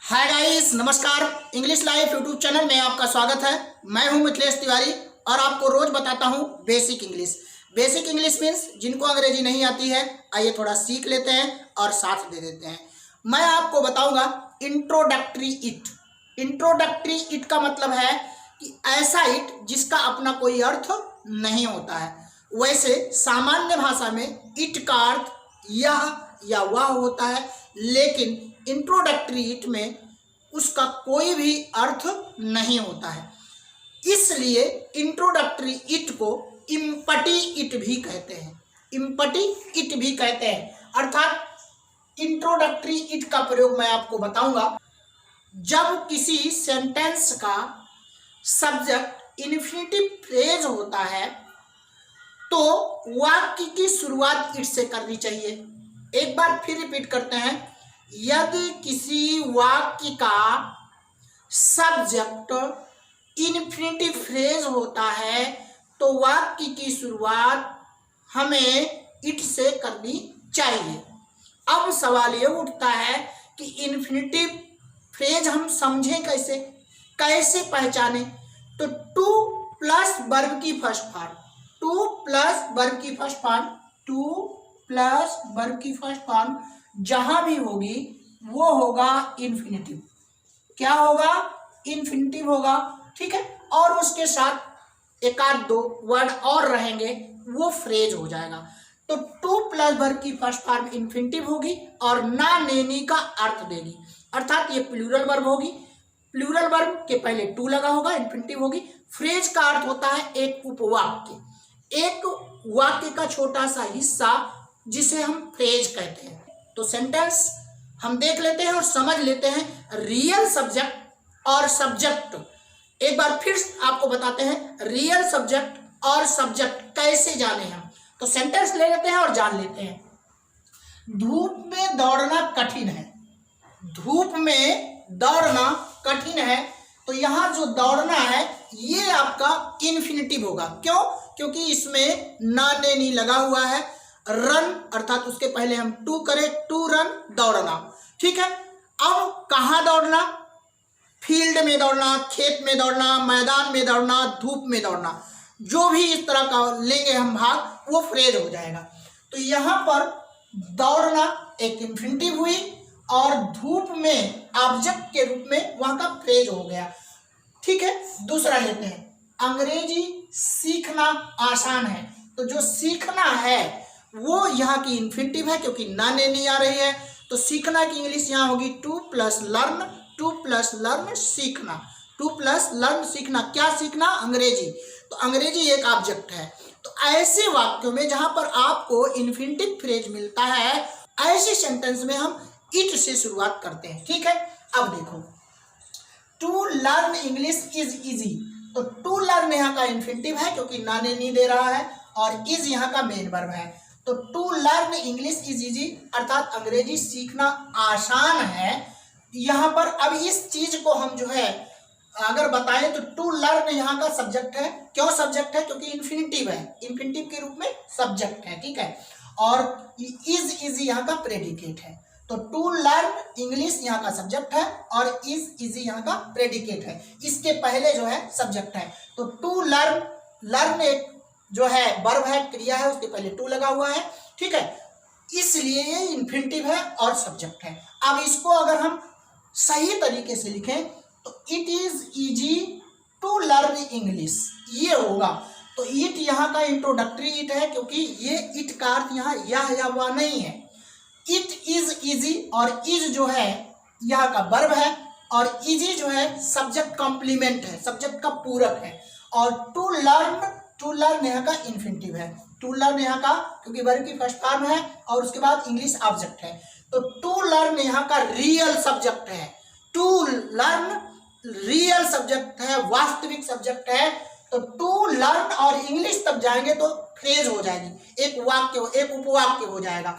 Hi guys, नमस्कार। English live YouTube channel में आपका स्वागत है। मैं हूं मिथिलेश तिवारी और आपको रोज बताता हूं basic English. Basic English means जिनको अंग्रेजी नहीं आती है, आइए थोड़ा सीख लेते हैं और साथ दे देते हैं। मैं आपको बताऊंगा इंट्रोडक्टरी इट। इंट्रोडक्टरी इट का मतलब है कि ऐसा इट जिसका अपना कोई अर्थ नहीं होता है। वैसे सामान्य भाषा में इट का अर्थ यह या वह होता है, लेकिन इंट्रोडक्टरी इट में उसका कोई भी अर्थ नहीं होता है। इसलिए इंट्रोडक्टरी इट को इम्पटी इट भी कहते हैं। इम्पटी इट भी कहते हैं, अर्थात इंट्रोडक्टरी इट का प्रयोग मैं आपको बताऊंगा जब किसी सेंटेंस का सब्जेक्ट इन्फिनिटिव फ्रेज होता है तो वाक्य की शुरुआत इट से करनी चाहिए। एक बार फिर रिपीट करते हैं, यदि किसी वाक्य का सब्जेक्ट इन्फिनिटिव फ्रेज होता है तो वाक्य की शुरुआत हमें इट से करनी चाहिए। अब सवाल ये उठता है कि इन्फिनिटिव फ्रेज हम समझें कैसे, कैसे पहचाने? तो टू प्लस वर्ब की first form, to plus verb की first form, to plus verb की फर्स्ट फॉर्म जहां भी होगी वो होगा इन्फिनिटिव। क्या होगा? इन्फिनिटिव होगा, ठीक है। और उसके साथ एक आध दो वर्ड और रहेंगे, वो फ्रेज हो जाएगा। तो टू प्लस वर्ब की फर्स्ट फॉर्म इन्फिनिटिव होगी और ना नेनी का अर्थ देगी, अर्थात ये प्लूरल वर्ब होगी। प्लूरल वर्ब के पहले टू लगा होगा, इन्फिनिटिव होगी। फ्रेज का अर्थ होता है एक उपवाक्य, एक वाक्य का छोटा सा हिस्सा जिसे हम फ्रेज कहते हैं। तो सेंटेंस हम देख लेते हैं और समझ लेते हैं रियल सब्जेक्ट और सब्जेक्ट। एक बार फिर आपको बताते हैं रियल सब्जेक्ट और सब्जेक्ट कैसे जाने हम। तो सेंटेंस ले लेते हैं और जान लेते हैं। धूप में दौड़ना कठिन है। धूप में दौड़ना कठिन है, तो यहां जो दौड़ना है ये आपका इन्फिनिटिव होगा। क्यों? क्योंकि इसमें ना नेनी लगा हुआ है। रन अर्थात उसके पहले हम टू करें, टू रन, दौड़ना, ठीक है। अब कहां दौड़ना? फील्ड में दौड़ना, खेत में दौड़ना, मैदान में दौड़ना, धूप में दौड़ना, जो भी इस तरह का लेंगे हम भाग वो फ्रेज हो जाएगा। तो यहां पर दौड़ना एक इन्फिनिटिव हुई और धूप में ऑब्जेक्ट के रूप में वहां का फ्रेज हो गया, ठीक है। दूसरा लेते हैं, अंग्रेजी सीखना आसान है। तो जो सीखना है वो यहाँ की इन्फिनिटिव है क्योंकि ना नेनी आ रही है। तो सीखना की इंग्लिश यहाँ होगी two plus learn, two plus learn सीखना, टू प्लस लर्न सीखना। क्या सीखना? अंग्रेजी। तो अंग्रेजी एक ऑब्जेक्ट है। तो ऐसे वाक्यों में जहां पर आपको इन्फिनिटिव फ्रेज मिलता है, ऐसे सेंटेंस में हम इट से शुरुआत करते हैं, ठीक है। अब देखो, to learn English is easy. तो टू लर्न यहाँ का इन्फिनिटिव है क्योंकि ना नेनी दे रहा है और इज यहाँ का मेन वर्ब है। तो to learn English is easy अर्थात अंग्रेजी सीखना आसान है। यहाँ पर अब इस चीज को हम जो है अगर बताएं तो टू लर्न यहाँ का सब्जेक्ट है। क्यों सब्जेक्ट है? क्योंकि इन्फिनिटिव है, इन्फिनिटिव के रूप में सब्जेक्ट है, ठीक है। और इज इजी यहाँ का प्रेडिकेट है। तो टू लर्न इंग्लिश यहाँ का सब्जेक्ट है और इज इजी यहाँ का प्रेडिकेट है। इसके पहले जो है सब्जेक्ट है। तो टू लर्न, लर्न एक जो है वर्ब है, क्रिया है, उसके पहले टू लगा हुआ है, ठीक है। इसलिए ये इन्फिनिटिव है और सब्जेक्ट है। अब इसको अगर हम सही तरीके से लिखें तो it is easy to learn English, ये होगा। तो इट यहाँ का इंट्रोडक्टरी इट है क्योंकि ये इट का अर्थ यहाँ यह या वह नहीं है। इट इज इजी और इज जो है यहाँ का वर्ब है और इजी जो है सब्जेक्ट कॉम्प्लीमेंट है, सब्जेक्ट का पूरक है। और टू लर्न यहाँ का इन्फिनिटिव है। टू लर्न यहाँ का क्योंकि वर्ब की फर्स्ट फॉर्म है और उसके बाद इंग्लिश ऑब्जेक्ट है। तो टू लर्न यहाँ का रियल सब्जेक्ट है। टू लर्न रियल सब्जेक्ट है, वास्तविक सब्जेक्ट है। तो टू लर्न और इंग्लिश तब जाएंगे तो फ्रेज हो जाएगी, एक वाक्य, एक उपवाक्य हो जाएगा।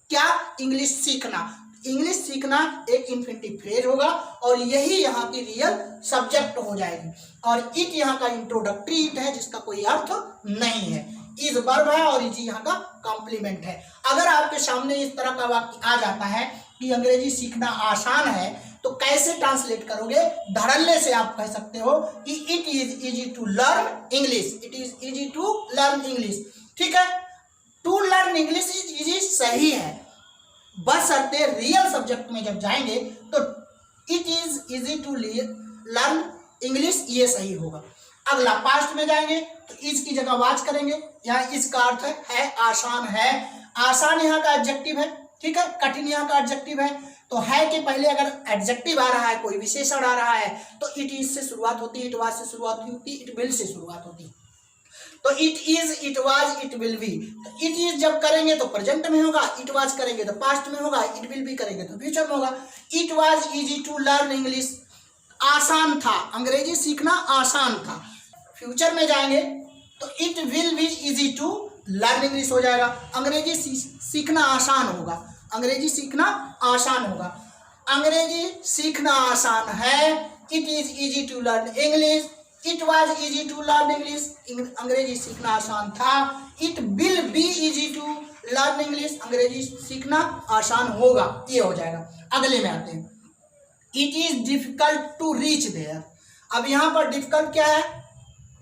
क्या? इंग्लिश सीखना। इंग्लिश सीखना एक इन्फिनिटिव फ्रेज होगा और यही यहाँ की रियल सब्जेक्ट हो जाएगी। और इट यहाँ का इंट्रोडक्टरी इट है जिसका कोई अर्थ नहीं है। इज वर्ब है और इज यहाँ का कॉम्प्लीमेंट है। अगर आपके सामने इस तरह का वाक्य आ जाता है कि अंग्रेजी सीखना आसान है तो ऐसे ट्रांसलेट करोगे, धड़ल्ले से आप कह सकते हो कि it is easy to learn English, it is easy to learn English. ठीक है, to learn English is easy सही है, बशर्ते रियल सब्जेक्ट में जब जाएंगे तो it is easy to learn English ये सही होगा। अगला पास्ट में जाएंगे तो इज की जगह वाज करेंगे। यहाँ इसका अर्थ है आसान है, आसान यहाँ का एडजेक्टिव है। ठीक है, कठिन यहाँ का एडजेक्टिव है। तो है के पहले अगर एडजेक्टिव आ रहा है, कोई विशेषण आ रहा है, तो इट इज से शुरुआत होती है, इट वाज से शुरुआत होती है, इट विल से शुरुआत होती है। तो it is, it was, it will B. तो इट इज जब करेंगे तो प्रेजेंट में होगा, इट वाज करेंगे तो पास्ट में होगा, इट विल बी करेंगे तो फ्यूचर में होगा। It was easy to learn English, आसान था, अंग्रेजी सीखना आसान था। फ्यूचर में जाएंगे तो it will be easy to learn English हो जाएगा, अंग्रेजी सीखना आसान होगा, अंग्रेजी सीखना आसान होगा, अंग्रेजी सीखना आसान है। It is easy to learn English, it was easy to learn English, अंग्रेजी सीखना आसान था। It will be easy to learn English, अंग्रेजी सीखना आसान होगा, ये हो जाएगा। अगले में आते हैं, it is difficult to reach there. अब यहाँ पर डिफिकल्ट क्या है,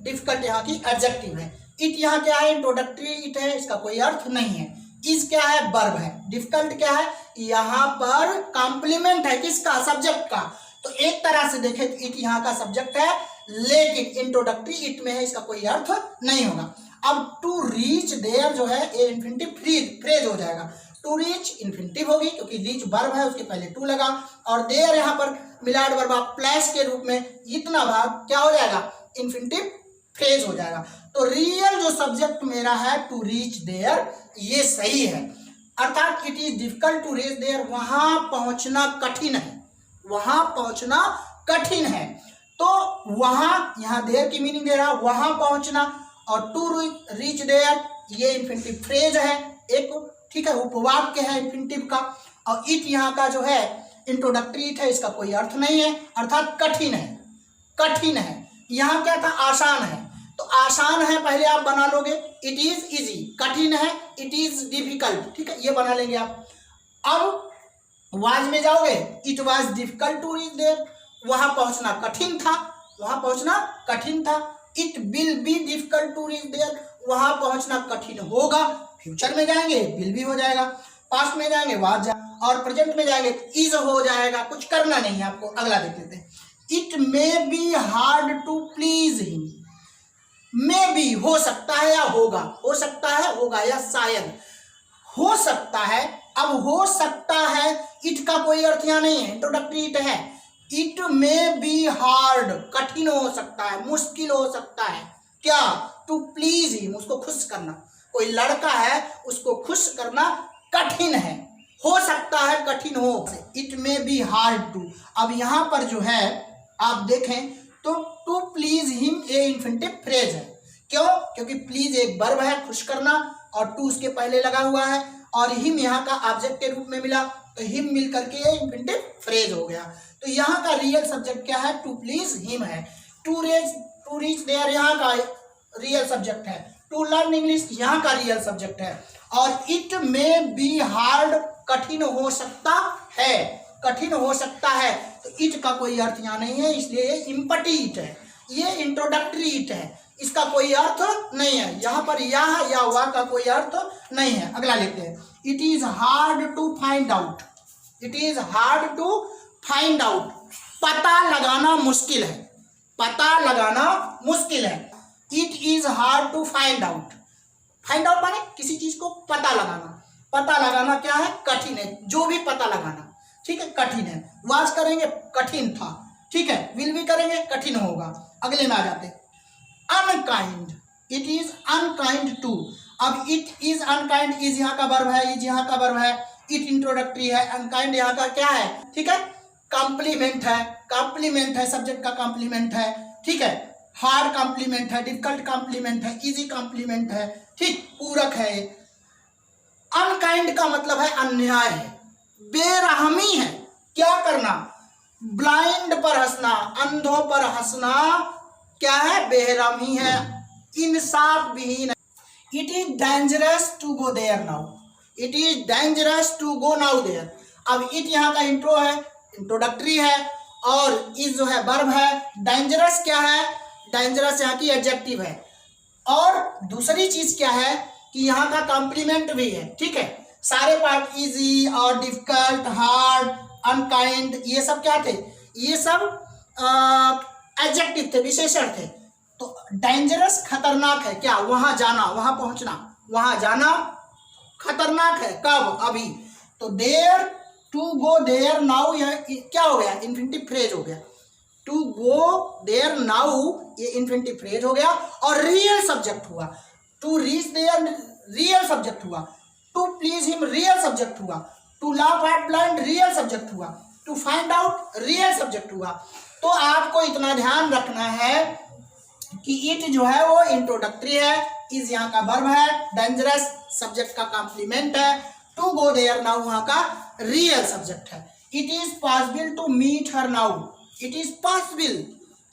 डिफिकल्ट यहाँ की एडजेक्टिव है। इट यहाँ क्या है, इंट्रोडक्टरी इट है, इसका कोई अर्थ नहीं है। इज क्या है, वर्ब है। डिफिकल्ट क्या है, यहाँ पर कॉम्प्लीमेंट है, किसका, सब्जेक्ट का। तो एक तरह से देखें तो इट यहाँ का सब्जेक्ट है, लेकिन इंट्रोडक्टरी इट में है, इसका कोई अर्थ नहीं होगा। अब टू रीच देयर जो है ये इन्फिनिटिव फ्रेज हो जाएगा। टू रीच इन्फिनिटिव होगी क्योंकि रीच वर्ब है, उसके पहले टू लगा, और देयर यहाँ पर मिलाड वर्ब प्लस के रूप में इतना भाग क्या हो जाएगा, इन्फिनिटिव फ्रेज हो जाएगा। तो रियल जो सब्जेक्ट मेरा है टू रीच देयर, ये सही है। अर्थात it is difficult to reach there, वहां पहुंचना कठिन है, वहां पहुंचना कठिन है। तो वहां, यहाँ देयर की मीनिंग दे रहा, वहां पहुंचना, और टू रीच देयर ये इन्फिनिटिव फ्रेज है एक, ठीक है, उपवाक्य है इन्फिनिटिव का। और इट यहाँ का जो है इंट्रोडक्टरी इट है, इसका कोई अर्थ नहीं है, अर्थात कठिन है, कठिन है। यहाँ क्या था, आसान है, तो आसान है पहले आप बना लोगे, इट इज इजी, कठिन है इट इज डिफिकल्ट, ठीक है, ये बना लेंगे आप। अब वाज में जाओगे, it was difficult to reach there, वहां पहुंचना कठिन था, वहां पहुंचना कठिन था। It will be difficult to reach there, वहां पहुंचना कठिन होगा। फ्यूचर में जाएंगे विल बी हो जाएगा, पास्ट में जाएंगे वाज, और प्रेजेंट में जाएंगे इज हो जाएगा, कुछ करना नहीं है आपको। अगला देख लेते हैं, it may be hard to please him. May be हो सकता है या होगा, हो सकता है, होगा, या शायद हो सकता है। अब हो सकता है, इट का कोई अर्थ यहाँ नहीं है, इंट्रोडक्टरी इट है। इट मे बी हार्ड, कठिन हो सकता है, मुश्किल हो सकता है, क्या, टू प्लीज हिम, उसको खुश करना। कोई लड़का है, उसको खुश करना कठिन है, हो सकता है कठिन हो। It may be hard to, अब यहाँ पर जो है आप देखें तो टू प्लीज हिम ये इन्फिनिटिव फ्रेज है। क्यों, क्योंकि प्लीज एक वर्ब है, खुश करना, और टू उसके पहले लगा हुआ है, और हिम यहाँ का ऑब्जेक्ट के रूप में मिला, तो हिम मिल करके ये इन्फिनिटिव फ्रेज हो गया। तो यहाँ का रियल सब्जेक्ट क्या है, टू प्लीज हिम है। टू रीच देयर यहाँ का रियल सब्जेक्ट है। टू लर्न इंग्लिश यहाँ का रियल सब्जेक्ट है। और इट मे बी हार्ड, कठिन हो सकता है, कठिन हो सकता है। तो इट का कोई अर्थ यहाँ नहीं है, इसलिए ये इम्पटी इट है, ये इंट्रोडक्टरी इट है, इसका कोई अर्थ नहीं है। यहाँ पर या वह का कोई अर्थ नहीं है। अगला लेते हैं, it is hard to find out. It is hard to find out, पता लगाना मुश्किल है, पता लगाना मुश्किल है। It is hard to find out, find out माने किसी चीज को पता लगाना, पता लगाना क्या है, कठिन है, जो भी पता लगाना, ठीक है, कठिन है। वाज करेंगे कठिन था, ठीक है, विल भी करेंगे कठिन होगा। अगले में आ जाते हैं, unkind, it is unkind to. अब इट इज अनकाइंड, इज यहाँ का वर्ब है, इज यहाँ का वर्ब है, इट इंट्रोडक्टरी है, अनकाइंड यहाँ का क्या है, ठीक है, कॉम्प्लीमेंट है, कॉम्प्लीमेंट है, सब्जेक्ट का कॉम्प्लीमेंट है, ठीक है, हार्ड कॉम्प्लीमेंट है, डिफिकल्ट कॉम्प्लीमेंट है, इजी कॉम्प्लीमेंट है, ठीक, पूरक है। अनकाइंड का मतलब है अन्याय है, बेरहमी है, क्या करना, ब्लाइंड पर हंसना, अंधों पर हंसना क्या है, बेरहमी है, इंसाफ विहीन है। It is dangerous to go there now, it is dangerous to go now there. अब इट यहाँ का इंट्रो है, इंट्रोडक्टरी है, और इज जो है वर्ब है, डेंजरस क्या है, डेंजरस यहाँ की एडजेक्टिव है, और दूसरी चीज क्या है कि यहाँ का कॉम्प्लीमेंट भी है, ठीक है। सारे पार्ट इजी और डिफिकल्ट, हार्ड, अनकाइंड, ये सब क्या थे, ये सब एडजेक्टिव थे, विशेषण थे। तो डेंजरस खतरनाक है, क्या, वहां जाना, वहां पहुंचना, वहां जाना खतरनाक है, कब, अभी। तो there, to go there now, यह क्या हो गया, इन्फिनिटिव फ्रेज हो गया। टू गो देयर नाउ ये इन्फिनिटिव फ्रेज हो गया और रियल सब्जेक्ट हुआ। To reach there real subject हुआ। To please him real subject हुआ। To laugh at blind real subject हुआ। To find out real subject हुआ। तो आपको इतना ध्यान रखना है कि इट जो है वो इंट्रोडक्टरी है, इज यहाँ का वर्ब है, डेंजरस सब्जेक्ट का कॉम्प्लीमेंट है, टू गो देयर नाउ वहां का रियल सब्जेक्ट है। It is possible to meet her now, it is possible,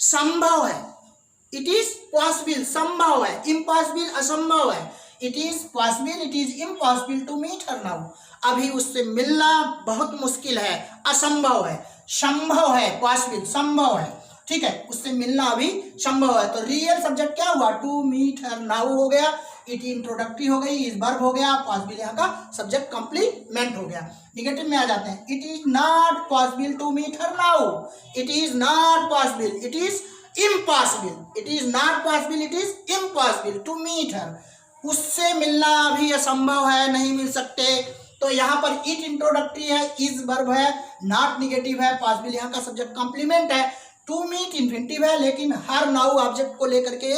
संभव है, इट इज पॉसिबल, संभव है, इम्पॉसिबल असंभव है, it is possible, it is impossible to meet her now, अभी उससे मिलना बहुत मुश्किल है, असंभव है, संभव है, पॉसिबल संभव है, ठीक है, उससे मिलना अभी संभव है। तो रियल सब्जेक्ट क्या हुआ, टू मीट हर नाउ हो गया, इट इंट्रोडक्टरी हो गई, इज वर्ब हो गया, पॉसिबल यहाँ का सब्जेक्ट कॉम्प्लीमेंट हो गया। निगेटिव में आ जाते हैं, it is not possible to meet her now, it is not possible, it is impossible, it is not possible, it is impossible to meet her, उससे मिलना अभी असंभव है, नहीं मिल सकते। तो यहाँ पर इट इंट्रोडक्टरी है, इज वर्ब है, नॉट निगेटिव है, पॉसिबल यहाँ का सब्जेक्ट कॉम्प्लीमेंट है, टू मीट इन्फिनिटिव है, लेकिन हर नाउ ऑब्जेक्ट को लेकर के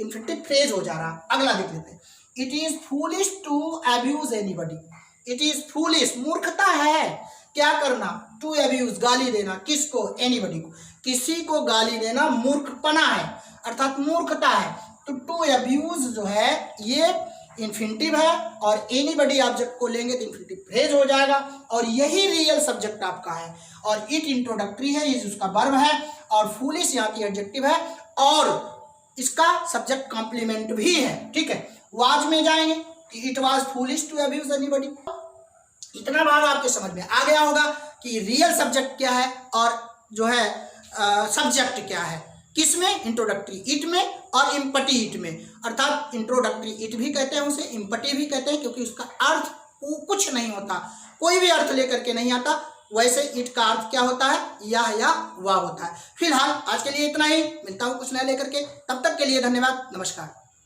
इन्फिनिटिव फ्रेज हो जा रहा। अगला देख लेते हैं, it is foolish to abuse anybody, it is foolish, मूर्खता है क्या करना, टू अब्यूज, गाली देना, किसको, एनीबॉडी को, किसी को गाली देना मूर्खपना है, अर्थात मूर्खता है। तो टू अब्यूज जो है ये इन्फिनिटिव है और एनीबॉडी ऑब्जेक्ट को लेंगे तो इन्फिनिटिव फ्रेज हो जाएगा, और यही रियल सब्जेक्ट आपका है। और इट इंट्रोडक्टरी है, इज उसका वर्ब है, और फूलिश यहाँ की एडजेक्टिव है, और इसका सब्जेक्ट कॉम्प्लीमेंट भी है, ठीक है। वाज में जाएंगे कि it was foolish to abuse anybody. इतना भाग आपके समझ में आ गया होगा कि रियल सब्जेक्ट क्या है और जो है सब्जेक्ट क्या है, किसमें, इंट्रोडक्टरी इट में और इम्पटी इट में, अर्थात इंट्रोडक्टरी इट भी कहते हैं उसे, इम्पटी भी कहते हैं, क्योंकि उसका अर्थ कुछ नहीं होता, कोई भी अर्थ लेकर के नहीं आता। वैसे इट का अर्थ क्या होता है, या वह होता है। फिलहाल आज के लिए इतना ही, मिलता हूँ कुछ नया लेकर के, तब तक के लिए धन्यवाद, नमस्कार।